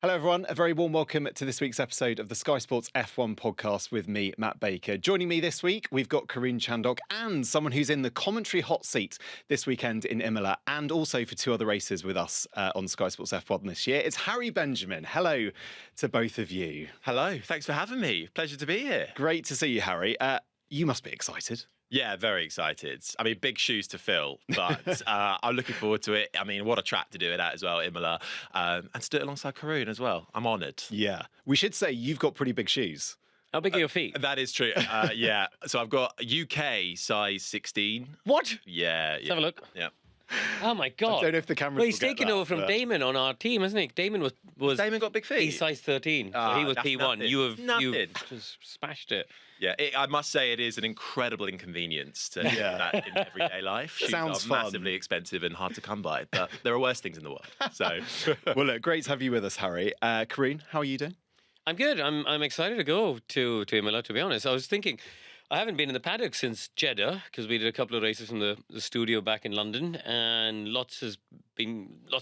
Hello, everyone. A very warm welcome to this week's episode of the Sky Sports F1 podcast with me, Matt Baker. Joining me this week, we've got Karun, Chandok, and someone who's in the commentary hot seat this weekend in Imola, and also for two other races with us on Sky Sports F1 this year. It's Harry Benjamin. Hello to both of you. Hello. Thanks for having me. Pleasure to be here. Great to see you, Harry. You must be excited. Yeah, very excited. I mean, big shoes to fill, but I'm looking forward to it. I mean, what a track to do it at as well, Imola, and to do it alongside Karun as well. I'm honoured. Yeah. We should say you've got pretty big shoes. How big are your feet? That is true. Yeah. So I've got UK size 16. What? Yeah. Let's have a look. Yeah. Oh my God! I don't know if the cameras. Well, he's will get taken that, over from but... Damon on our team, hasn't he? Damon was Damon got big feet. He's size 13, so he was that's P1. nothing. You've just smashed it. Yeah, I must say it is an incredible inconvenience to do that in everyday life. Shoes Sounds are fun. massively expensive and hard to come by, but there are worse things in the world. So, Well, look, great to have you with us, Harry. Karun, how are you doing? I'm good. I'm excited to go to Imola, to be honest. I was thinking, I haven't been in the paddock since Jeddah because we did a couple of races from the studio back in London, and lots has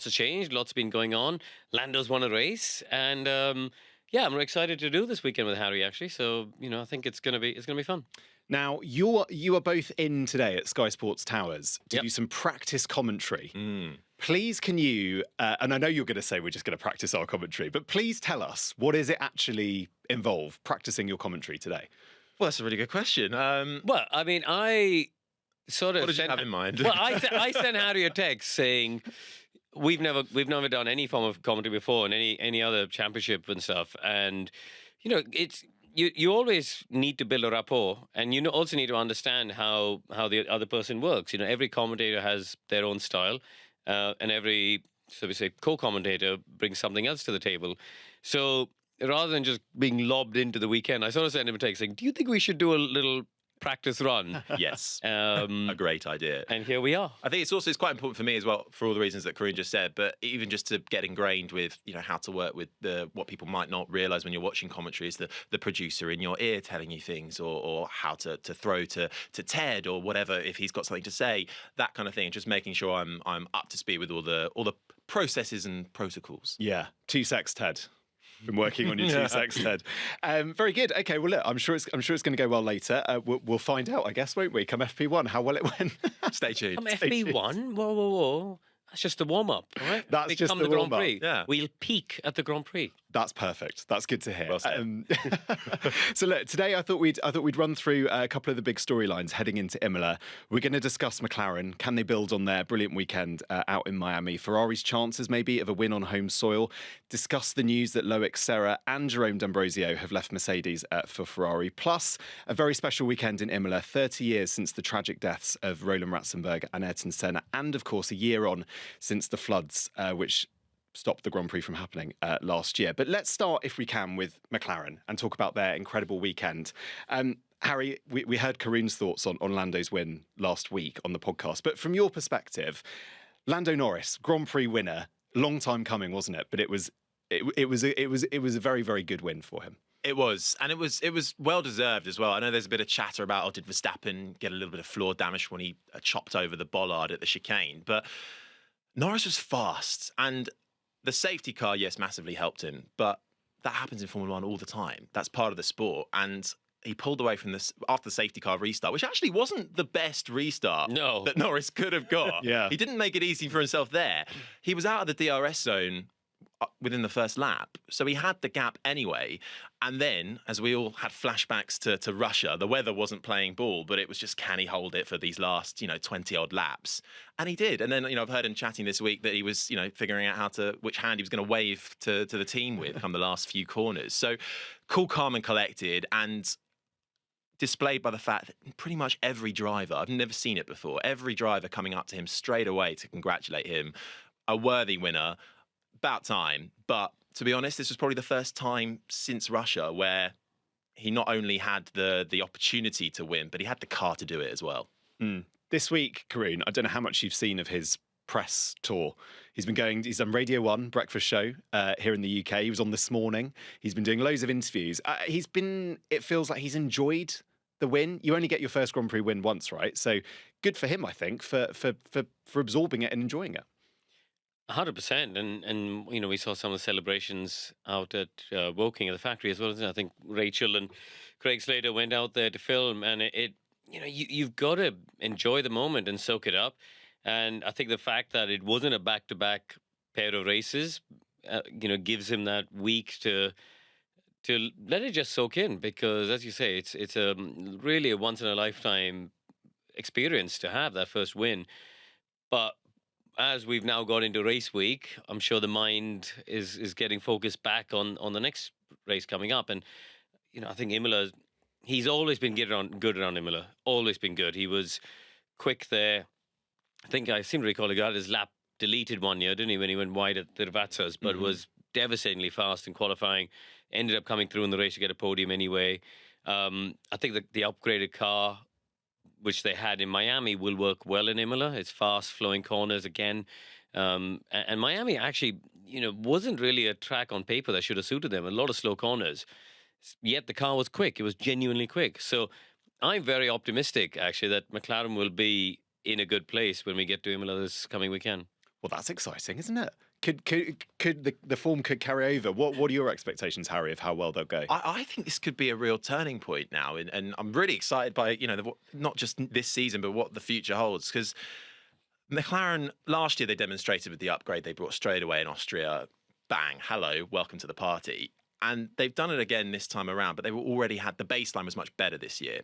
changed, lots has been going on. Lando's won a race, and yeah, I'm excited to do this weekend with Harry actually. So I think it's gonna be fun. Now, you are both in today at Sky Sports Towers to do some practice commentary. Please, can you, and I know you're going to say we're just going to practice our commentary, but please tell us, what does it actually involve, practicing your commentary today? well, that's a really good question. Well, I mean, I sort of What did you have in mind? Well, I sent Harry a text saying we've never done any form of commentary before in any other championship and stuff, and it's. You always need to build a rapport, and you also need to understand how the other person works. Every commentator has their own style, and every, so we say, co-commentator brings something else to the table. So rather than just being lobbed into the weekend, I sort of sent him a text saying, do you think we should do a little practice run? Yes, a great idea. And here we are. I think it's quite important for me as well, for all the reasons that Karun just said, but even just to get ingrained with how to work with what people might not realise when you're watching commentary is the producer in your ear telling you things, or how to throw to Ted or whatever if he's got something to say, that kind of thing. Just making sure I'm up to speed with all the processes and protocols. Yeah, 2 secs, Ted. Been working on your 2 secs, Ted. Very good. Okay, well, look, I'm sure it's going to go well later. We'll find out, I guess, won't we? Come FP1, how well it went. Stay tuned. FP1? Whoa. That's just the warm-up, right? That's just the Grand warm-up. Prix. Yeah. We'll peak at the Grand Prix. That's perfect. That's good to hear. Well said. So look, today I thought we'd run through a couple of the big storylines heading into Imola. We're going to discuss McLaren. Can they build on their brilliant weekend out in Miami? Ferrari's chances maybe of a win on home soil. Discuss the news that Loic Serra and Jerome D'Ambrosio have left Mercedes for Ferrari. Plus a very special weekend in Imola, 30 years since the tragic deaths of Roland Ratzenberger and Ayrton Senna, and of course a year on since the floods, which stopped the Grand Prix from happening last year. But let's start, if we can, with McLaren and talk about their incredible weekend. Harry, we heard Karun's thoughts on Lando's win last week on the podcast. But from your perspective, Lando Norris, Grand Prix winner, long time coming, wasn't it? But it was a very, very good win for him. It was, and it was well deserved as well. I know there's a bit of chatter about, did Verstappen get a little bit of floor damage when he chopped over the bollard at the chicane? But Norris was fast, and the safety car, yes, massively helped him, but that happens in Formula One all the time. That's part of the sport, and he pulled away from this after the safety car restart, which actually wasn't the best restart that Norris could have got. Yeah. He didn't make it easy for himself there. He was out of the DRS zone within the first lap, so he had the gap anyway. And then, as we all had flashbacks to Russia, the weather wasn't playing ball, but it was just, can he hold it for these last 20 odd laps? And he did. And then I've heard him chatting this week that he was figuring out which hand he was going to wave to the team with come the last few corners. So cool, calm and collected, and displayed by the fact that pretty much every driver, I've never seen it before, every driver coming up to him straight away to congratulate him, a worthy winner. About time. But to be honest, this was probably the first time since Russia where he not only had the opportunity to win, but he had the car to do it as well. This week, Karun, I don't know how much you've seen of his press tour. He's done Radio 1 breakfast show here in the UK. He was on this morning. He's been doing loads of interviews. It feels like he's enjoyed the win. You only get your first Grand Prix win once, right? So good for him, I think, for absorbing it and enjoying it. 100%, and we saw some of the celebrations out at Woking at the factory as well. I think Rachel and Craig Slater went out there to film, and you've got to enjoy the moment and soak it up. And I think the fact that it wasn't a back-to-back pair of races, gives him that week to let it just soak in, because as you say, it's a really a once in a lifetime experience to have that first win. But as we've now got into race week, I'm sure the mind is getting focused back on the next race coming up. And I think Imola, he's always been good around Imola, always been good. He was quick there. I think I seem to recall he got his lap deleted one year, didn't he, when he went wide at the Ravazzas, but was devastatingly fast in qualifying, ended up coming through in the race to get a podium anyway. I think the upgraded car, which they had in Miami, will work well in Imola. It's fast flowing corners again. And Miami actually, wasn't really a track on paper that should have suited them. A lot of slow corners. Yet the car was quick. It was genuinely quick. So I'm very optimistic, actually, that McLaren will be in a good place when we get to Imola this coming weekend. Well, that's exciting, isn't it? Could the form could carry over? What are your expectations, Harry, of how well they'll go? I think this could be a real turning point now, and I'm really excited by not just this season but what the future holds, because McLaren last year they demonstrated with the upgrade they brought straight away in Austria. Bang, hello, welcome to the party, and they've done it again this time around. But they've already had the baseline was much better this year.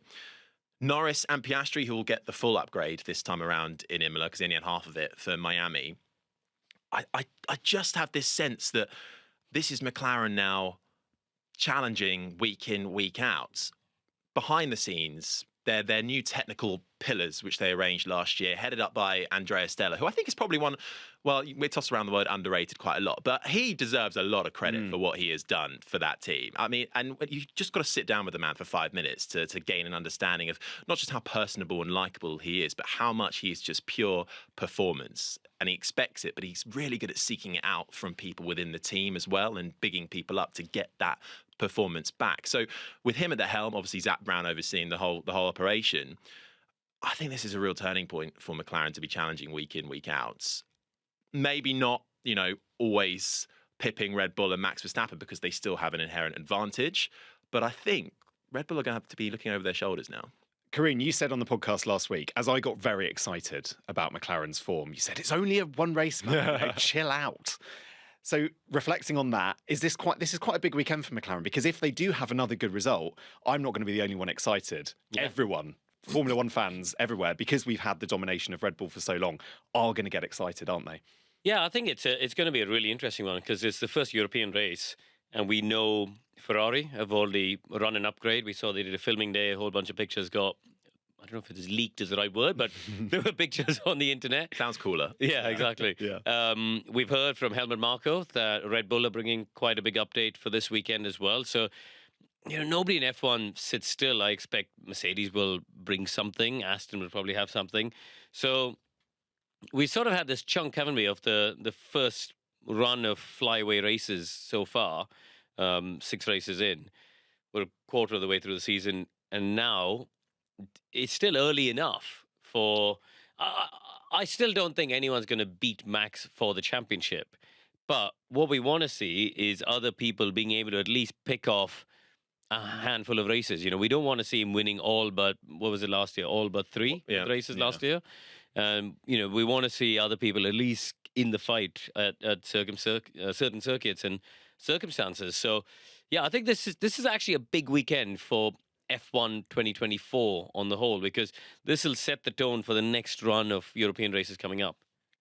Norris and Piastri, who will get the full upgrade this time around in Imola because they only had half of it for Miami. I just have this sense that this is McLaren now challenging week in, week out. Behind the scenes, their new technical pillars, which they arranged last year, headed up by Andrea Stella, who I think is probably one, well, we toss around the word underrated quite a lot, but he deserves a lot of credit for what he has done for that team. I mean, and you've just got to sit down with the man for 5 minutes to gain an understanding of not just how personable and likable he is, but how much he is just pure performance. And he expects it, but he's really good at seeking it out from people within the team as well and bigging people up to get that performance back. So with him at the helm, obviously Zach Brown overseeing the whole operation, I think this is a real turning point for McLaren to be challenging week in, week out. Maybe not, always pipping Red Bull and Max Verstappen because they still have an inherent advantage. But I think Red Bull are going to have to be looking over their shoulders now. Karun, you said on the podcast last week, as I got very excited about McLaren's form, you said, it's only a one race, man. Chill out. So reflecting on that, this is quite a big weekend for McLaren, because if they do have another good result, I'm not going to be the only one excited. Yeah. Everyone, Formula One fans everywhere, because we've had the domination of Red Bull for so long, are going to get excited, aren't they? Yeah, I think it's going to be a really interesting one, because it's the first European race, and we know Ferrari have already run an upgrade. We saw they did a filming day, a whole bunch of pictures got, I don't know if it is leaked is the right word, but there were pictures on the internet. Sounds cooler. Yeah, exactly. Yeah. We've heard from Helmut Marko that Red Bull are bringing quite a big update for this weekend as well. So, nobody in F1 sits still. I expect Mercedes will bring something. Aston will probably have something. So we sort of had this chunk, haven't we, of the first run of flyaway races so far, 6 races in. We're a quarter of the way through the season, and now it's still early enough for... I still don't think anyone's going to beat Max for the championship. But what we want to see is other people being able to at least pick off a handful of races. We don't want to see him winning all but, what was it last year? All but 3 races last year. We want to see other people at least in the fight at certain circuits and circumstances. So, yeah, I think this is actually a big weekend for F1 2024 on the whole, because this will set the tone for the next run of European races coming up.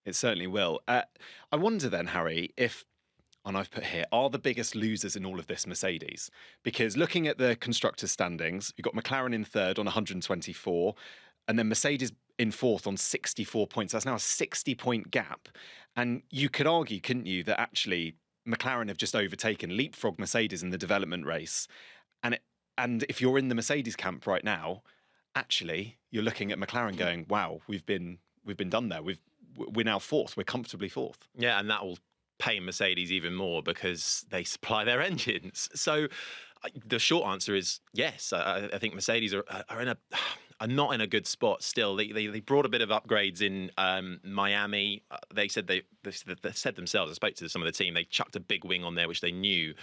It certainly will. I wonder then, Harry, if, and I've put here, are the biggest losers in all of this Mercedes? Because looking at the constructors' standings, you've got McLaren in third on 124, and then Mercedes in fourth on 64 points. That's now a 60-point gap. And you could argue, couldn't you, that actually McLaren have just overtaken, leapfrogged Mercedes in the development race. And if you're in the Mercedes camp right now, actually, you're looking at McLaren going, wow, we've been done there. We're now fourth. We're comfortably fourth. Yeah, and that will pay Mercedes even more because they supply their engines. So the short answer is yes. I think Mercedes are in are not in a good spot still. They brought a bit of upgrades in Miami. They said they said themselves, I spoke to some of the team, they chucked a big wing on there, which they knew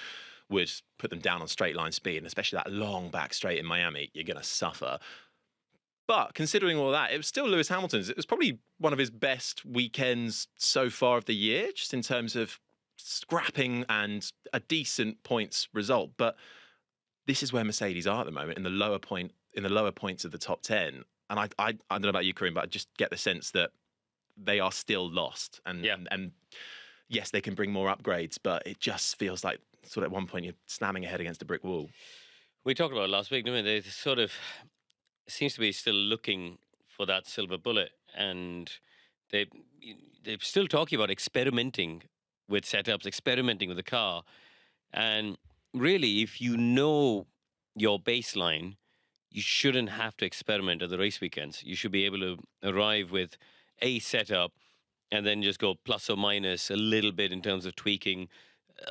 would put them down on straight line speed, and especially that long back straight in Miami, you're going to suffer. But considering all that, it was still Lewis Hamilton's. It was probably one of his best weekends so far of the year, just in terms of scrapping and a decent points result. But this is where Mercedes are at the moment, in the lower points of the top 10. And I don't know about you, Karun, but I just get the sense that they are still lost. And yes, they can bring more upgrades, but it just feels like sort of at one point you're slamming your head against a brick wall. We talked about it last week, didn't we? They sort of seems to be still looking for that silver bullet, and they're still talking about experimenting with setups, experimenting with the car. And really, if you know your baseline, you shouldn't have to experiment at the race weekends. You should be able to arrive with a setup and then just go plus or minus a little bit in terms of tweaking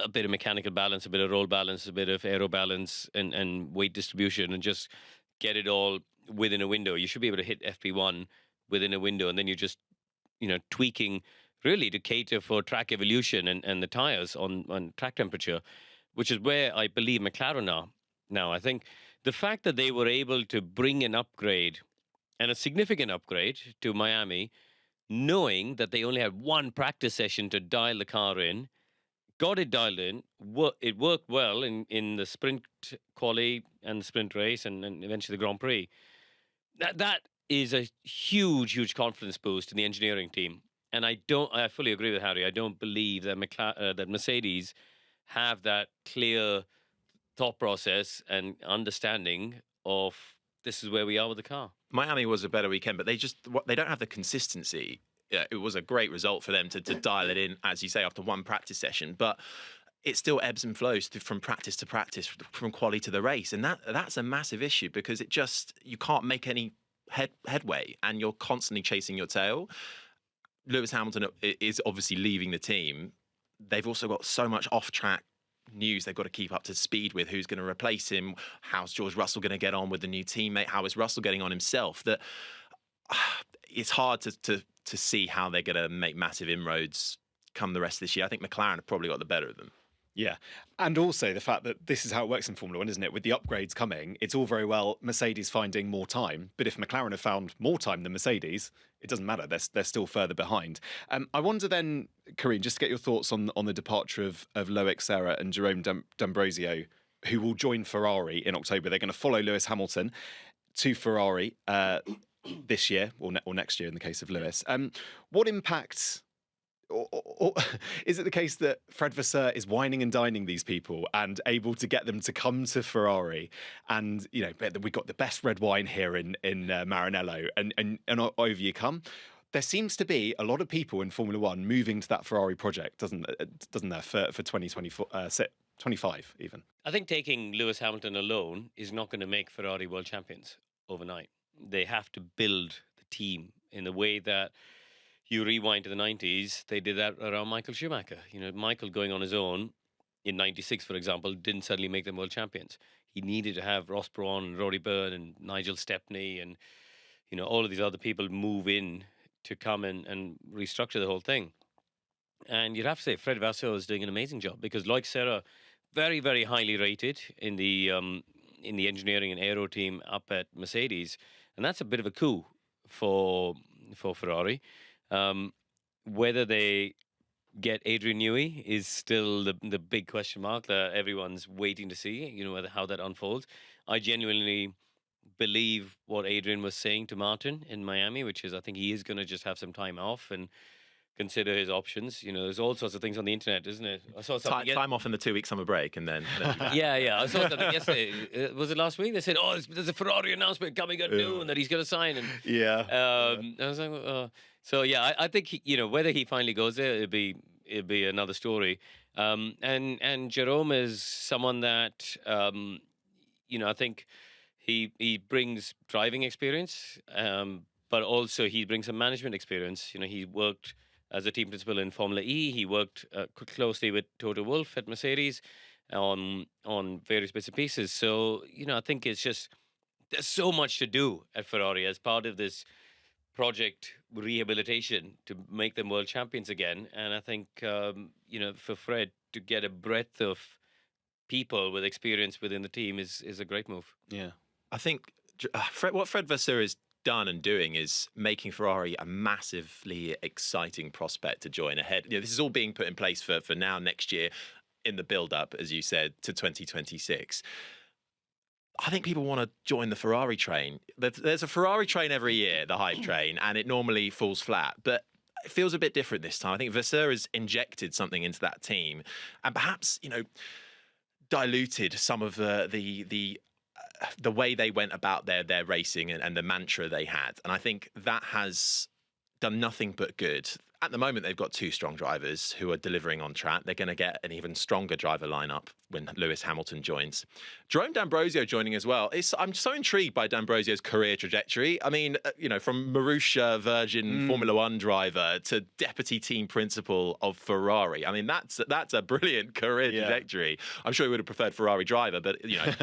a bit of mechanical balance, a bit of roll balance, a bit of aero balance, and weight distribution, and just get it all within a window. You should be able to hit FP1 within a window, and then you're just, tweaking really to cater for track evolution and the tires on track temperature, which is where I believe McLaren are now. I think the fact that they were able to bring an upgrade, and a significant upgrade, to Miami, knowing that they only had one practice session to dial the car in, got it dialed in, it worked well in the sprint quali and the sprint race and eventually the Grand Prix. That is a huge confidence boost in the engineering team. And I fully agree with Harry. I don't believe that that Mercedes have that clear thought process and understanding of this is where we are with the car. Miami was a better weekend, but they don't have the consistency. It was a great result for them to dial it in, as you say, after one practice session. But it still ebbs and flows from practice to practice, from quali to the race. And that's a massive issue, because you can't make any headway, and you're constantly chasing your tail. Lewis Hamilton is obviously leaving the team. They've also got so much off-track news they've got to keep up to speed with. Who's going to replace him? How's George Russell going to get on with the new teammate? How is Russell getting on himself? That it's hard to see how they're going to make massive inroads come the rest of this year. I think McLaren have probably got the better of them. Yeah. And also the fact that this is how it works in Formula One, isn't it? With the upgrades coming, it's all very well Mercedes finding more time. But if McLaren have found more time than Mercedes, it doesn't matter. They're still further behind. I wonder then, Karun, just to get your thoughts on the departure of Loic Serra and Jerome D'Ambrosio, who will join Ferrari in October. They're going to follow Lewis Hamilton to Ferrari this year, or next year in the case of Lewis. What impact... Or is it the case that Fred Vasseur is wining and dining these people and able to get them to come to Ferrari? And, we've got the best red wine here in Maranello, and over you come. There seems to be a lot of people in Formula One moving to that Ferrari project, doesn't there, for 2024, 25 even? I think taking Lewis Hamilton alone is not going to make Ferrari world champions overnight. They have to build the team in the way that you rewind to the 90s, they did that around Michael Schumacher. Michael going on his own in 96, for example, didn't suddenly make them world champions. He needed to have Ross Brawn and Rory Byrne and Nigel Stepney and, all of these other people move in to come and restructure the whole thing. And you'd have to say Fred Vasseur is doing an amazing job, because Loic Serra, very, very highly rated in the engineering and aero team up at Mercedes. And that's a bit of a coup for Ferrari. Whether they get Adrian Newey is still the big question mark that everyone's waiting to see, how that unfolds. I genuinely believe what Adrian was saying to Martin in Miami, which is I think he is going to just have some time off and consider his options. There's all sorts of things on the internet, isn't it? I saw something time off in the 2-week summer break, and then yeah. I saw something yesterday. Was it last week? They said, there's a Ferrari announcement coming at noon that he's going to sign. And I was like, so yeah, I think whether he finally goes there, it'd be another story. And Jerome is someone that I think he brings driving experience, but also he brings some management experience. He worked as a team principal in Formula E. He worked closely with Toto Wolff at Mercedes on various bits and pieces. So, I think it's just there's so much to do at Ferrari as part of this project rehabilitation to make them world champions again. And I think, for Fred to get a breadth of people with experience within the team is a great move. Yeah. I think what Fred Vasseur has done and doing is making Ferrari a massively exciting prospect to join ahead. This is all being put in place for now, next year, in the build-up, as you said, to 2026. I think people want to join the Ferrari train. There's a Ferrari train every year, the hype train, and it normally falls flat. But it feels a bit different this time. I think Vasseur has injected something into that team, and perhaps diluted some of the way they went about their racing and the mantra they had. And I think that has done nothing but good. At the moment, they've got two strong drivers who are delivering on track. They're going to get an even stronger driver lineup when Lewis Hamilton joins. Jerome D'Ambrosio joining as well. I'm so intrigued by D'Ambrosio's career trajectory. I mean, from Marussia Virgin Formula One driver to deputy team principal of Ferrari. I mean, that's a brilliant career trajectory. I'm sure he would have preferred Ferrari driver, but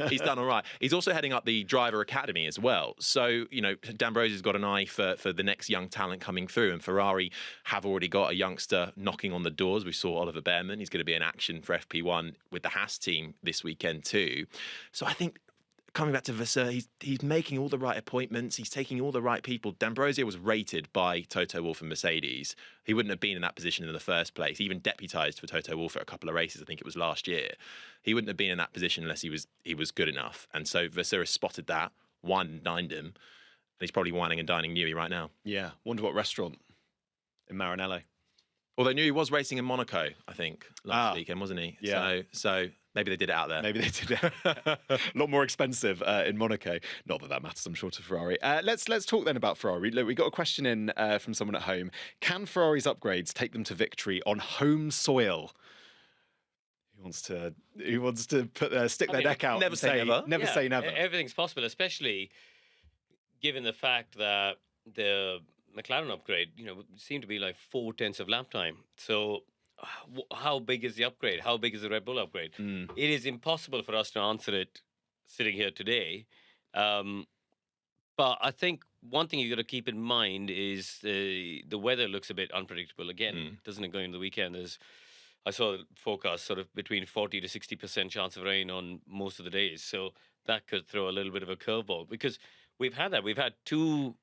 he's done all right. He's also heading up the driver academy as well. So D'Ambrosio's got an eye for the next young talent coming through, and Ferrari have already got a youngster knocking on the doors. We saw Oliver Behrman. He's going to be in action for FP1 with the Haas team this weekend too. So I think coming back to Vasseur, he's making all the right appointments. He's taking all the right people. D'Ambrosio was rated by Toto Wolff and Mercedes. He wouldn't have been in that position in the first place. He even deputised for Toto Wolff for a couple of races. I think it was last year. He wouldn't have been in that position unless he was good enough. And so Vasseur has spotted that, wined and dined him. And he's probably wining and dining Newey right now. Yeah. Wonder what restaurant in Maranello. Although Newey was racing in Monaco, I think, last weekend, wasn't he? Yeah. So maybe they did it out there. Maybe they did it. A lot more expensive in Monaco. Not that matters, I'm sure, to Ferrari. Let's talk then about Ferrari. Look, we got a question in from someone at home. Can Ferrari's upgrades take them to victory on home soil? Who wants to stick their neck out? Never say never. Never say never. Everything's possible, especially given the fact that the McLaren upgrade, seemed to be like 0.4 of lap time. So how big is the upgrade? How big is the Red Bull upgrade? It is impossible for us to answer it sitting here today. But I think one thing you've got to keep in mind is the weather looks a bit unpredictable again, doesn't it, going into the weekend? I saw the forecast sort of between 40 to 60% chance of rain on most of the days. So that could throw a little bit of a curveball, because we've had that. We've had two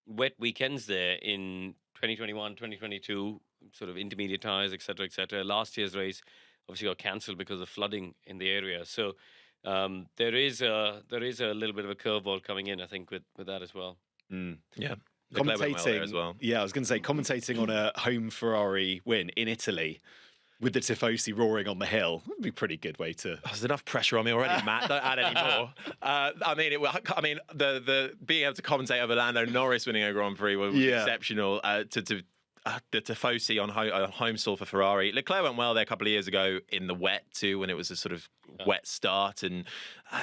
wet weekends there in 2021, 2022, sort of intermediate tyres, etc., etc. Last year's race obviously got cancelled because of flooding in the area. So there is a little bit of a curveball coming in, I think, with that as well. Yeah. Commentating as well. Yeah, I was going to say, commentating on a home Ferrari win in Italy with the Tifosi roaring on the hill would be a pretty good way to. There's enough pressure on me already, Matt. Don't add any more. The being able to commentate over Lando Norris winning a Grand Prix was exceptional. The Tifosi on home soil for Ferrari. Leclerc went well there a couple of years ago in the wet too, when it was a sort of wet start, and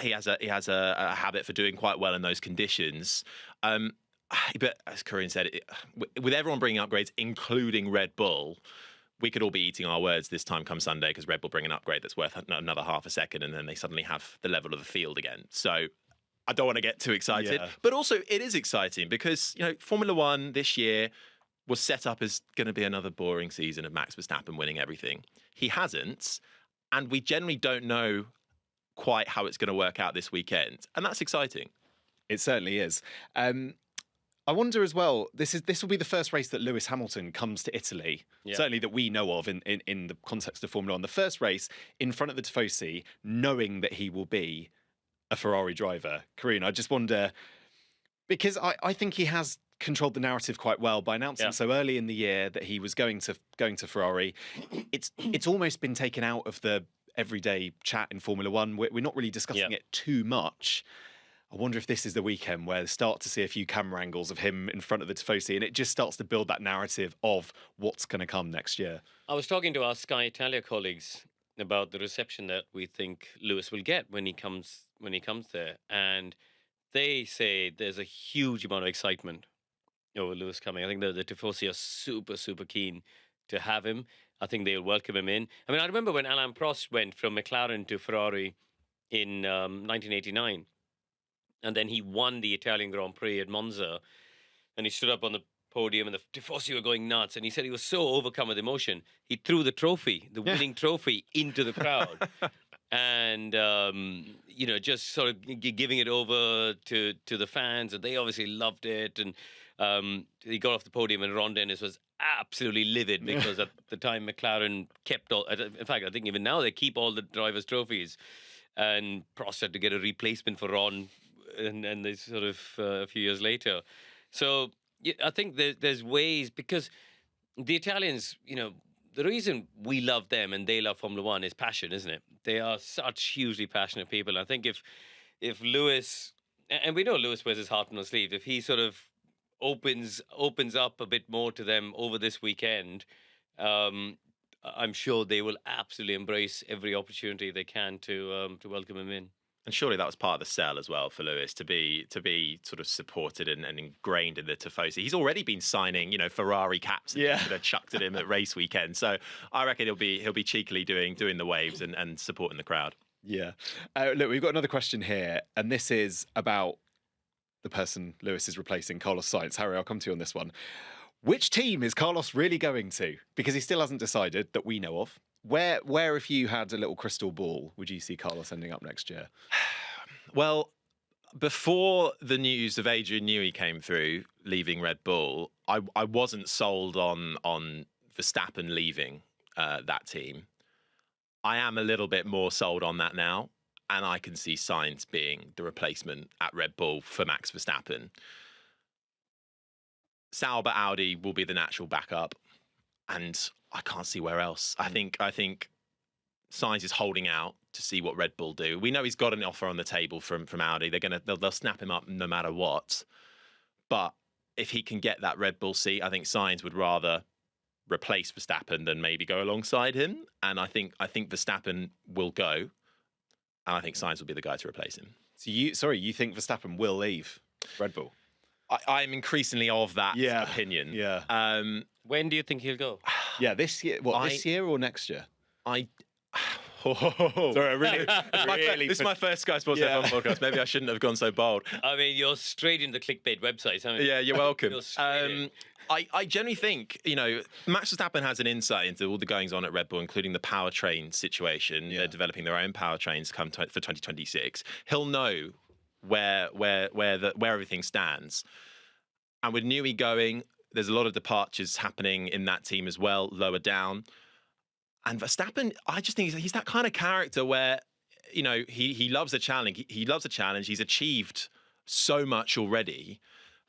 he has a habit for doing quite well in those conditions. But as Karun said, with everyone bringing upgrades, including Red Bull, we could all be eating our words this time come Sunday, because Red Bull bring an upgrade that's worth another half a second, and then they suddenly have the level of the field again. So I don't want to get too excited, but also it is exciting because Formula One this year was set up as going to be another boring season of Max Verstappen winning everything. He hasn't, and we generally don't know quite how it's going to work out this weekend, and that's exciting. It certainly is. I wonder as well, this will be the first race that Lewis Hamilton comes to Italy, certainly that we know of in the context of Formula One. The first race in front of the Tifosi, knowing that he will be a Ferrari driver. Karun, I just wonder, because I think he has controlled the narrative quite well by announcing so early in the year that he was going to Ferrari. It's almost been taken out of the everyday chat in Formula One. We're not really discussing it too much. I wonder if this is the weekend where they start to see a few camera angles of him in front of the Tifosi, and it just starts to build that narrative of what's going to come next year. I was talking to our Sky Italia colleagues about the reception that we think Lewis will get when he comes there, and they say there's a huge amount of excitement over Lewis coming. I think the Tifosi are super, super keen to have him. I think they'll welcome him in. I mean, I remember when Alain Prost went from McLaren to Ferrari in 1989. and then he won the Italian Grand Prix at Monza, and he stood up on the podium, and the Tifosi were going nuts, and he said he was so overcome with emotion, he threw the trophy, the winning trophy, into the crowd. And just sort of giving it over to the fans, and they obviously loved it. And he got off the podium, and Ron Dennis was absolutely livid because at the time McLaren kept all. In fact, I think even now they keep all the drivers' trophies, and Prost had to get a replacement for Ron, and they sort of a few years later. So I think there's ways, because the Italians, the reason we love them and they love Formula One is passion, isn't it? They are such hugely passionate people. I think if Lewis, and we know Lewis wears his heart on his sleeve, if he sort of opens up a bit more to them over this weekend, I'm sure they will absolutely embrace every opportunity they can to welcome him in. And surely that was part of the sell as well for Lewis to be sort of supported and ingrained in the Tifosi. He's already been signing, Ferrari caps and chucked at him at race weekend. So I reckon he'll be cheekily doing the waves and supporting the crowd. Yeah. Look, we've got another question here, and this is about the person Lewis is replacing, Carlos Sainz. Harry, I'll come to you on this one. Which team is Carlos really going to? Because he still hasn't decided that we know of. Where, if you had a little crystal ball, would you see Carlos ending up next year? Well, before the news of Adrian Newey came through, leaving Red Bull, I wasn't sold on Verstappen leaving that team. I am a little bit more sold on that now, and I can see Sainz being the replacement at Red Bull for Max Verstappen. Sauber Audi will be the natural backup, and I can't see where else. I think Sainz is holding out to see what Red Bull do. We know he's got an offer on the table from Audi. They'll snap him up no matter what. But if he can get that Red Bull seat, I think Sainz would rather replace Verstappen than maybe go alongside him. And I think Verstappen will go, and I think Sainz will be the guy to replace him. So you think Verstappen will leave Red Bull? I'm increasingly of that opinion. Yeah. When do you think he'll go? Yeah, this year. This year or next year? Sorry, really. This is my first Sky Sports F1 podcast. Maybe I shouldn't have gone so bold. I mean, you're straight into clickbait websites, haven't you? Yeah, you're welcome. You're I generally think, Max Verstappen has an insight into all the goings on at Red Bull, including the powertrain situation. They're developing their own powertrains for 2026. He'll know where everything stands. And with Newey going, there's a lot of departures happening in that team as well, lower down. And Verstappen, I just think he's that kind of character where, he loves a challenge. He loves a challenge. He's achieved so much already.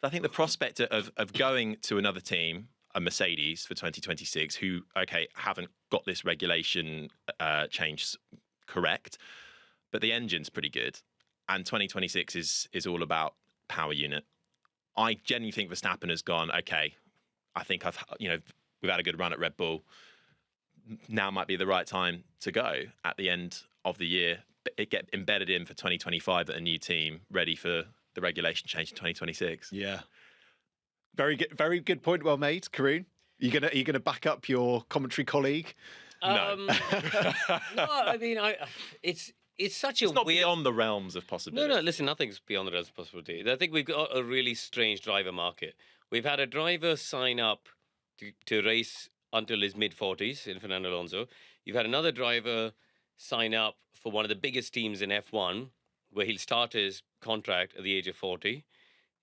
I think the prospect of going to another team, a Mercedes for 2026, who, haven't got this regulation change correct, but the engine's pretty good. And 2026 is all about power unit. I genuinely think Verstappen has gone, I think we've had a good run at Red Bull. Now might be the right time to go at the end of the year. It get embedded in for 2025 at a new team, ready for the regulation change in 2026. Yeah. Very good point. Well made, Karun. You gonna back up your commentary colleague? No. No, I mean, it's such it's a not weird... beyond the realms of possibility. No, listen, nothing's beyond the realms of possibility. I think we've got a really strange driver market. We've had a driver sign up to race until his mid-40s in Fernando Alonso. You've had another driver sign up for one of the biggest teams in F1, where he'll start his contract at the age of 40.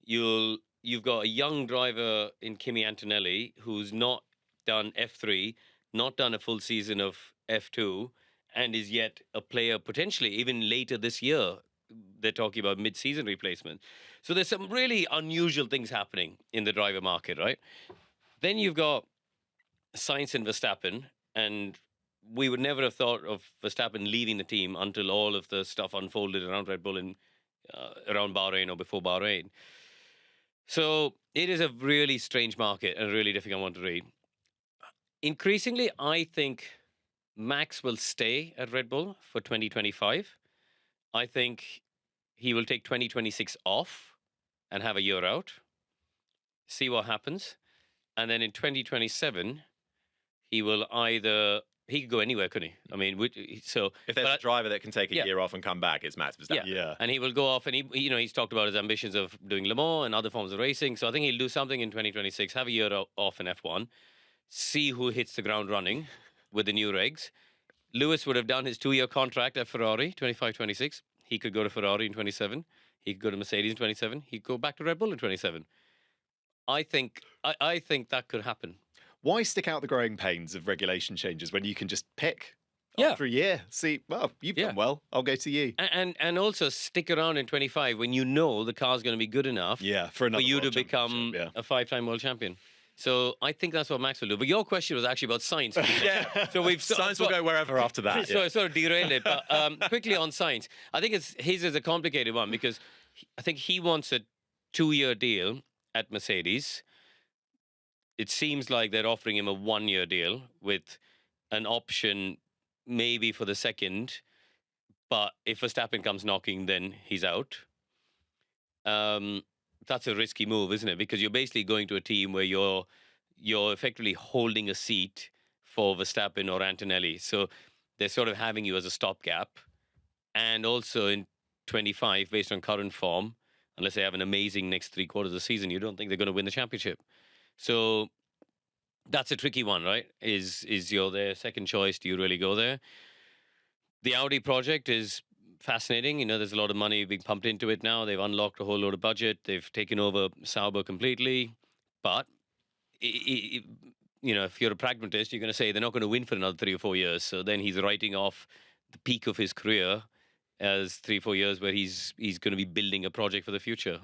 You've got a young driver in Kimi Antonelli who's not done F3, not done a full season of F2, and is yet a player potentially even later this year. They're talking about mid-season replacement. So there's some really unusual things happening in the driver market, right? Then you've got Sainz and Verstappen, and we would never have thought of Verstappen leaving the team until all of the stuff unfolded around Red Bull and around Bahrain or before Bahrain. So it is a really strange market and a really difficult one to read. Increasingly, I think Max will stay at Red Bull for 2025. I think he will take 2026 off and have a year out, see what happens. And then in 2027, he will either he could go anywhere, couldn't he? I mean, so If there's a driver that can take a yeah. year off and come back, it's Max Verstappen. Yeah. And he will go off, and he's talked about his ambitions of doing Le Mans and other forms of racing. So I think he'll do something in 2026, have a year off in F1, see who hits the ground running with the new regs. Lewis would have done his 2-year contract at Ferrari, 25-26. He could go to Ferrari in 27. He could go to Mercedes in 27. He'd go back to Red Bull in 27. I think that could happen. Why stick out the growing pains of regulation changes when you can just pick Yeah. after a year? See, well, you've done well. I'll go to you. And also stick around in 25 when you know the car's going to be good enough For you to become a 5-time world champion. So I think that's what Max will do. But your question was actually about science. So Science will go wherever after that. So I sort of derailed it. But quickly on science, I think his is a complicated one because I think he wants a 2-year deal at Mercedes. It seems like they're offering him a 1-year deal with an option maybe for the second. But if Verstappen comes knocking, then he's out. That's a risky move, isn't it? Because you're basically going to a team where you're effectively holding a seat for Verstappen or Antonelli. So they're sort of having you as a stopgap. And also in 25, based on current form, unless they have an amazing next 3 quarters of the season, you don't think they're going to win the championship. So that's a tricky one, right? Is you're their second choice? Do you really go there? The Audi project is fascinating. There's a lot of money being pumped into it now. They've unlocked a whole load of budget. They've taken over Sauber completely. But, if you're a pragmatist, you're going to say they're not going to win for another 3 or 4 years. So then he's writing off the peak of his career as 3 or 4 years where he's going to be building a project for the future.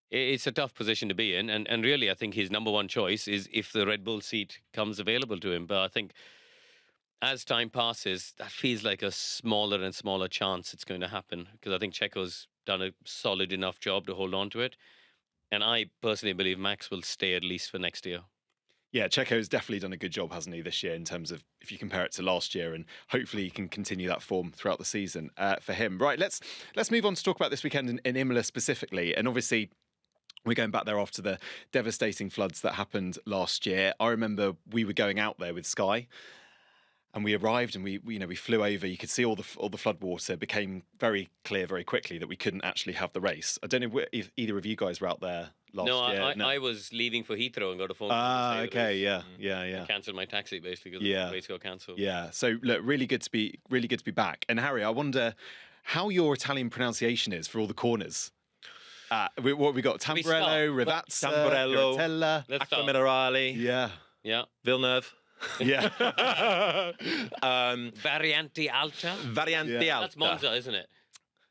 It's a tough position to be in. And really, I think his number one choice is if the Red Bull seat comes available to him. But I think as time passes, that feels like a smaller and smaller chance it's going to happen because I think Checo's done a solid enough job to hold on to it. And I personally believe Max will stay at least for next year. Yeah, Checo's definitely done a good job, hasn't he, this year in terms of if you compare it to last year, and hopefully he can continue that form throughout the season for him. Right, let's move on to talk about this weekend in Imola specifically. And obviously, we're going back there after the devastating floods that happened last year. I remember we were going out there with Sky. And we arrived and we flew over. You could see all the flood water. It became very clear very quickly that we couldn't actually have the race. I don't know if either of you guys were out there last year. No, I was leaving for Heathrow and got a phone call. Okay, yeah. I cancelled my taxi basically because the race got cancelled. Yeah, so look, really good to be back. And Harry, I wonder how your Italian pronunciation is for all the corners. What have we got? Tamburello, Rivazza, Rotella, Acqua Minerale. Yeah. Villeneuve. Yeah. Variante Alta. Variante Alta. That's Monza, isn't it?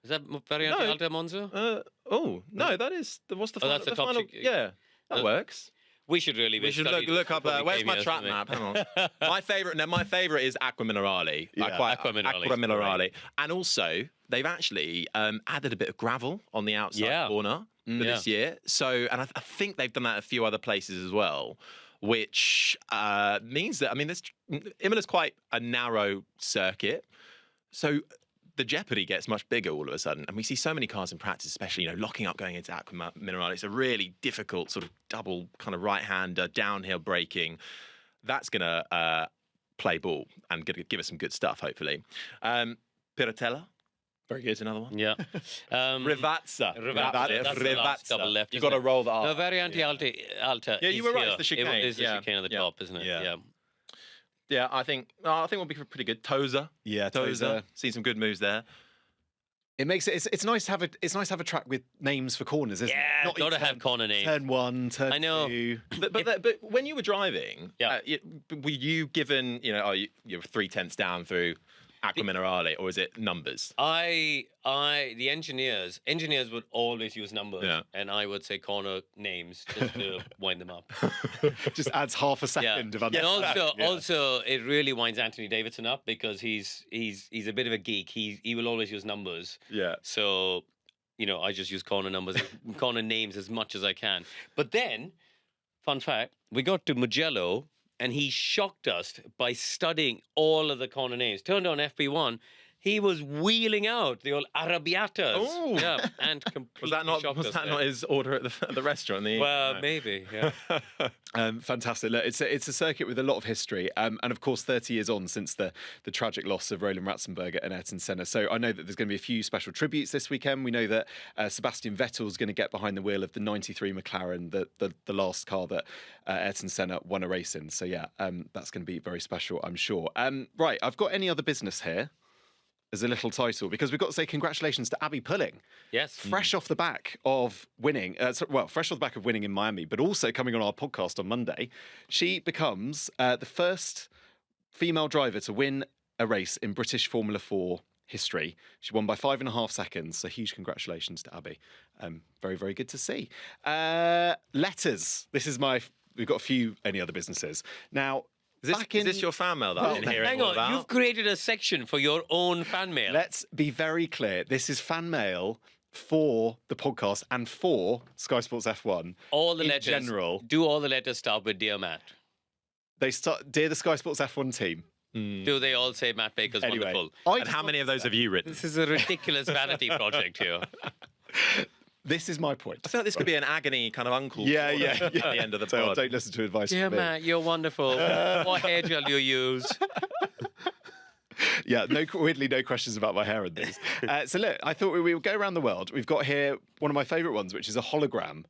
Is that Variante Alta Monza? No, that is. What's the final? That's the top final? Yeah, that works. We should really. We should look up. Where's my track map? Hang on. My favorite is Acqua Minerale. Acqua Minerale. And also, they've actually added a bit of gravel on the outside corner for this year. So, and I think they've done that at a few other places as well. Which means that, Imola's quite a narrow circuit. So the jeopardy gets much bigger all of a sudden. And we see so many cars in practice, especially, locking up going into Acqua Minerale. It's a really difficult sort of double kind of right-hander, downhill braking. That's going to play ball and give us some good stuff, hopefully. Piratella. Very good. Another one. Yeah. Rivazza. That's the last double left. You've got to roll that No, up. Variante Alta. Yeah, you were right. It's the chicane. It is the chicane at the top, isn't it? Yeah. Yeah, I think we'll be pretty good. Toza. Yeah, Toza. Seen some good moves there. It makes it. It's nice to have a track with names for corners, isn't it? Yeah, got to have corner names. Turn 1, turn 2. I know. But when you were driving, were you given you're 3/10 down through Acqua Minerale, or is it numbers? The engineers would always use numbers, and I would say corner names just to wind them up. Just adds half a second of understanding. And also, it really winds Anthony Davidson up because he's a bit of a geek. He will always use numbers. Yeah. So, I just use corner names as much as I can. But then, fun fact, we got to Mugello. And he shocked us by studying all of the corner names. Turned on FP1, he was wheeling out the old Arabiatas. Oh. Yeah, and completely Was that not shocked us there. his order at the restaurant? Well, maybe, yeah. Fantastic. Look, it's a circuit with a lot of history, and of course 30 years on since the tragic loss of Roland Ratzenberger and Ayrton Senna. So I know that there's going to be a few special tributes this weekend. We know that Sebastian Vettel is going to get behind the wheel of the 93 McLaren, the last car that Ayrton Senna won a race in. So yeah, that's going to be very special, I'm sure. Right, I've got any other business here as a little title, because we've got to say congratulations to Abby Pulling. Yes. Fresh off the back of winning, fresh off the back of winning in Miami, but also coming on our podcast on Monday, she becomes the first female driver to win a race in British Formula 4 history. She won by 5.5 seconds, so huge congratulations to Abby. Very, very good to see. Letters. We've got a few any other businesses. Now, Is this your fan mail that I've been hearing Hang all on, about? you've created a section for your own fan mail. let's be very clear. This is fan mail for the podcast and for Sky Sports F1. All the in letters. general. Do all the letters start with Dear Matt? They start, dear the Sky Sports F1 team. Do they all say Matt Baker's Anyway, wonderful? And how many of those have you written? This is a ridiculous vanity project here. This is my point. I feel like this could be an agany kind of uncle. Yeah. At the end of the So pod. don't listen to advice Dear from me. Matt, you're wonderful. What hair gel you use? Yeah, weirdly, no questions about my hair in these. So look, I thought we would go around the world. We've got here one of my favourite ones, which is a hologram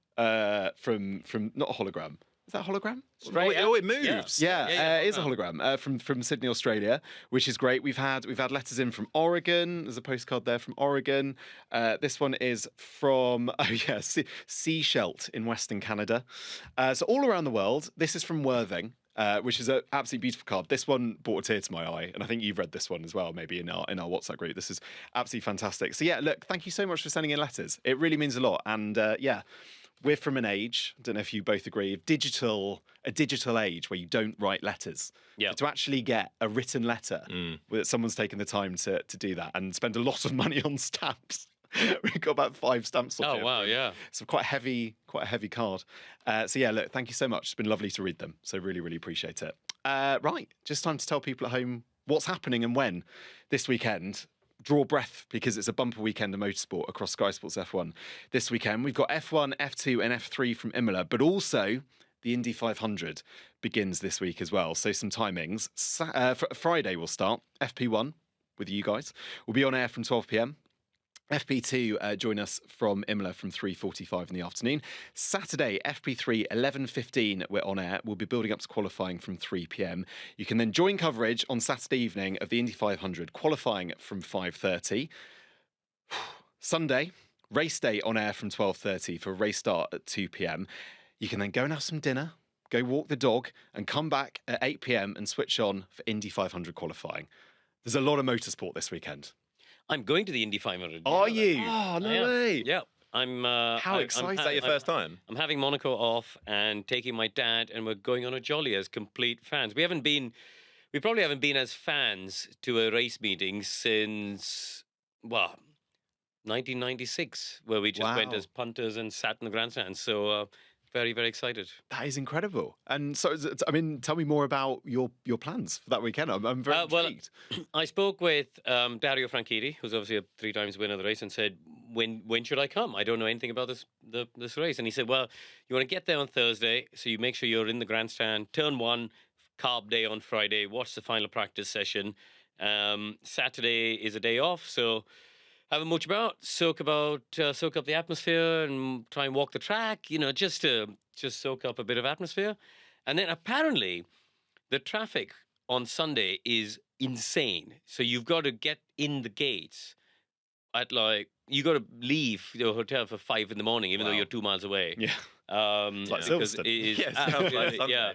from not a hologram. Is that a hologram? It moves. Yeah, it is a hologram from Sydney, Australia, which is great. We've had letters in from Oregon. There's a postcard there from Oregon. This one is from Seashelt in Western Canada. So all around the world. This is from Worthing. Which is an absolutely beautiful card. This one brought a tear to my eye, and I think you've read this one as well, maybe in our WhatsApp group. This is absolutely fantastic. So yeah, look, thank you so much for sending in letters. It really means a lot, and we're from an age, I don't know if you both agree, of a digital age where you don't write letters. Yeah. To actually get a written letter, where someone's taken the time to do that and spend a lot of money on stamps. We've got about 5 stamps on Oh, here. wow, yeah. It's quite a heavy card. So yeah, look, thank you so much. It's been lovely to read them. So really, really appreciate it. Right, just time to tell people at home what's happening and when this weekend. Draw breath, because it's a bumper weekend of motorsport across Sky Sports F1 this weekend. We've got F1, F2 and F3 from Imola, but also the Indy 500 begins this week as well. So some timings. Friday will start. FP1 with you guys. We'll be on air from 12 p.m. FP2 join us from Imola from 3:45 in the afternoon. Saturday, FP3, 11:15, we're on air. We'll be building up to qualifying from 3 p.m. You can then join coverage on Saturday evening of the Indy 500, qualifying from 5:30. Sunday, race day on air from 12:30 for a race start at 2 p.m. You can then go and have some dinner, go walk the dog, and come back at 8 p.m. and switch on for Indy 500 qualifying. There's a lot of motorsport this weekend. I'm going to the Indy 500. Are you? Oh, no I am. way. Yeah. I'm. How exciting. Is that your first time? I'm having Monaco off and taking my dad, and we're going on a jolly as complete fans. We probably haven't been as fans to a race meeting since, 1996, where we just went Wow. as punters and sat in the grandstand. So very, very excited. That is incredible. And so, I mean, tell me more about your plans for that weekend. I'm very intrigued. I spoke with Dario Franchitti, who's obviously a 3 times winner of the race, and said, when should I come? I don't know anything about this race. And he said, well, you want to get there on Thursday, so you make sure you're in the grandstand, turn 1, carb day on Friday, watch the final practice session. Saturday is a day off, so have a mooch about, soak up the atmosphere and try and walk the track, just to soak up a bit of atmosphere. And then apparently the traffic on Sunday is insane. So you've got to get in the gates at you got to leave your hotel for 5 in the morning, even though you're 2 miles away. Yeah. It's like because Silverstone. it is Yes, absolutely, like yeah.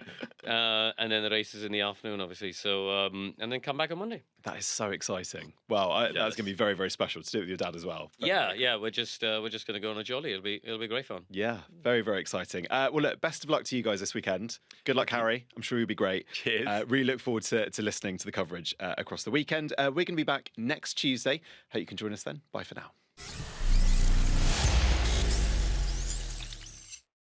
And then the race is in the afternoon, obviously. So and then come back on Monday. That is so exciting. Well, that's going to be very, very special to do it with your dad as well. Yeah. We're just going to go on a jolly. It'll be great fun. Yeah, very, very exciting. Well, look, best of luck to you guys this weekend. Good luck, Harry. I'm sure you'll be great. Cheers. Really look forward to listening to the coverage across the weekend. We're going to be back next Tuesday. Hope you can join us then. Bye for now.